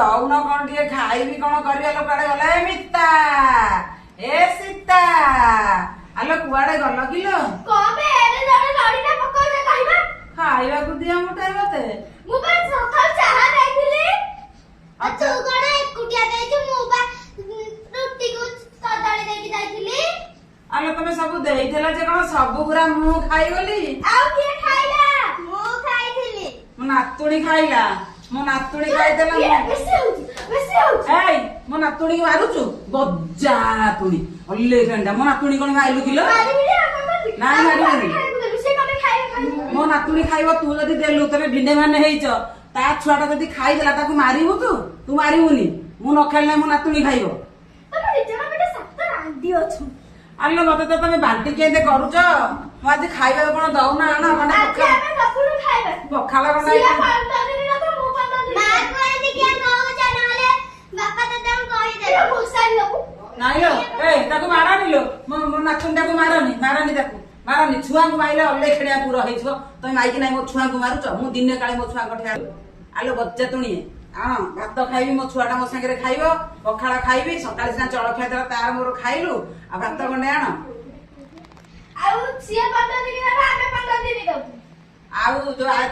ଦଉନ କଣ ଟିକେ ଖାଇବି କଣ କରିବା ଲୋକଆଡେ ଗଲା ଏ ମିତା ଏ ସୀତା ଆଲୋ କୁଆଡେ ଗଲ କିଲୋ ଖାଇବାକୁ ଦିଅ ମୁଠାଏ ମତେ ଆଲୋ ତମେ ସବୁ ଦେଇଥିଲ ଯେ କଣ ସବୁ ଗୁରା ମୁଁ ଖାଇଗଲି ମୋ ନାତୁଣୀ ଖାଇଲା ମୋ ନାତୁଣୀ ଖାଇଦେଲା ମୋ ନାତୁଣୀ ମାରୁଛୁ ବଜା ତୁଣୀ ଅଲେ କେଣ୍ଡା ମୋ ନାତୁଣୀ କଣ ଖାଇଲୁ କିଲୋ ନାଇଁ ମାରିବୁନି ମୋ ନାତୁଣୀ ଖାଇବ ତୁ ଯଦି ଦେଲୁ ତମେ ଭିନେ ମାନେ ହେଇଛ ତା ଛୁଆଟା ଯଦି ଖାଇଦେଲା ତାକୁ ମାରିବୁ ତୁ ମାରିବୁନି ମୁଁ ନ ଖାଇଲେ ମୋ ନାତୁଣୀ ଖାଇବ ଆଲୋ ମତେ ତ ତମେ ବାଣ୍ଟି କେମିତି କରୁଛ ମୁଁ ଆଜି ଖାଇବାକୁ କଣ ଦଉନା ଆଣ ପଖାଳ ନାଇଁ ତାକୁ ମାରନି ଲୋ ମୋ ନାତୁଣୀ ତାକୁ ମାରନି ତାକୁ ମାରନି ଛୁଆଙ୍କୁ ମାଇଲେ ଅଲେ ଖେଳିଆ ପୁର ହେଇଯିବ ତମେ ମାଇକି ନାଇଁ ମୋ ଛୁଆଙ୍କୁ ମାରୁଛ ମୁଁ ଦିନେ କାଳେ ମୋ ଛୁଆଙ୍କ ଠିଆ ଆଲୋ ବଜା ତୁଣିଏ ଭାତ ଖାଇବି ମୋ ଛୁଆଟା ମୋ ସାଙ୍ଗରେ ଖାଇବ ପଖାଳ ଖାଇବି ସକାଳେ ସିନା ଜଳଖିଆ ଦେଲା ତାର ମୋର ଖାଇଲୁ ଆଉ ଭାତ ଖଣ୍ଡେ ଆଣ ଆଉ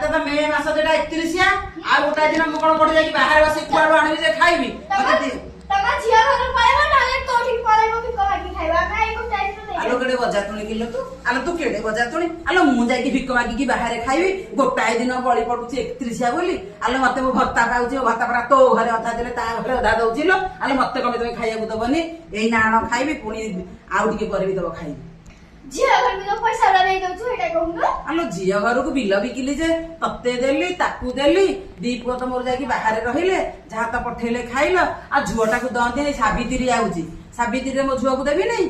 ତ ମେ ମାସ ଯୋଉଟା 31 ଆଉ ଗୋଟା ଦିନ ମୁଁ କଣ କୋଉଠି ଯାଇକି ବାହାରେ ବସି କୁଆଡୁ ଆଣିବି ଯେ ଖାଇବି ଆଲୋ କେଡେ ବଜା ତୁଣି କିଲୋ ତୁ ଆଲୋ ତୁ କେଡେ ବଜା ତୁଣି ଆଲୋ ମୁଁ ଯାଇକି ଭିକ ମାଗିକି ବାହାରେ ଖାଇବି ଗୋଟାଏ ଦିନ ବଳି ପଡୁଛି 31 ବୋଲି ଆଲୋ ମତେ ମୋ ଭତ୍ତା ପାଉଛି ଭତ୍ତା ପରା ତୋ ଘରେ ଅଧା ଦେଲେ ତା ଘରେ ଅଧା ଦଉଛି ଲୋ ଆଲୋ ମତେ କମେ ତମେ ଖାଇବାକୁ ଦବନି ଏଇ ନା ଆଣ ଖାଇବି ପୁଣି ଆଉ ଟିକେ ପରେ ବି ଦବ ଖାଇବି ଆଲୋ ଝିଅ ଘରକୁ ବିଲ ବିକିଲି ଯେ ତତେ ଦେଲି ତାକୁ ଦେଲି ଦି ପୁଅ ତ ମୋର ଯାଇକି ବାହାରେ ରହିଲେ ଯାହା ତ ପଠେଇଲେ ଖାଇଲ ଆଉ ଝୁଅଟାକୁ ଦଅନ୍ତି ସାବିତ୍ରୀ ଆଉଛି ସାବିତ୍ରୀରେ ମୋ ଝୁଅକୁ ଦେବି ନାଇଁ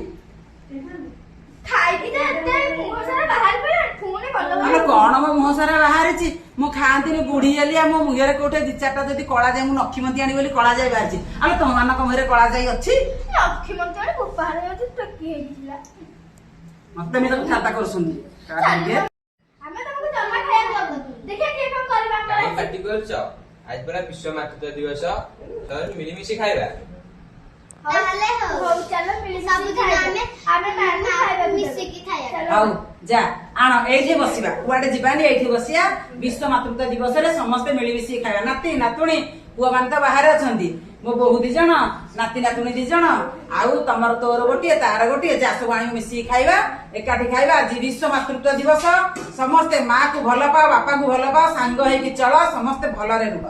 କଣ ମୋ ମୁହଁ ସାରା ବାହାରିଛି ମୁଁ ଖାଆନ୍ତିନି ବୁଢୀ ହେଲି ଆଉ ମୋ ମୁହଁରେ କୋଉଠି ଦି ଚାରିଟା ଯଦି କଳା ଯାଇ ମୁଁ ନଖିମନ୍ତି ଆଣି ବୋଲି କଳା ଯାଇ ବାହାରିଛି ଆଉ ତମ ମାନଙ୍କ ମୁହଁରେ କଳା ଯାଇ ଅଛି ମତେ ବି ତାକୁ ଠାତା କରୁଛନ୍ତି ଆଜି ପରା ବିଶ୍ୱ ମାତୃତ୍ୱ ଦିବସ ମିଳିମିଶି ଖାଇବା ହଉ ଯା ଆଣ ଏଇଠି ବସିବା କୁଆଡେ ଯିବାନି ଏଇଠି ବସିବା ବିଶ୍ୱ ମାତୃତ୍ୱ ଦିବସରେ ସମସ୍ତେ ମିଳିମିଶି ଖାଇବା ନାତି ନାତୁଣୀ ପୁଅ ମାନେ ତ ବାହାରେ ଅଛନ୍ତି ମୋ ବୋହୁ 2 ଜଣ ନାତି ନାତୁଣୀ 2 ଜଣ ଆଉ ତମର ତୋର ଗୋଟିଏ ତାର ଗୋଟିଏ ଯା ସବୁ ଆଣି ମିଶିକି ଖାଇବା ଏକାଠି ଖାଇବା ଆଜି ବିଶ୍ୱ ମାତୃତ୍ୱ ଦିବସ ସମସ୍ତେ ମା କୁ ଭଲ ପାଅ ବାପାଙ୍କୁ ଭଲ ପାଅ ସାଙ୍ଗ ହେଇକି ଚଳ ସମସ୍ତେ ଭଲରେ ରୁହ।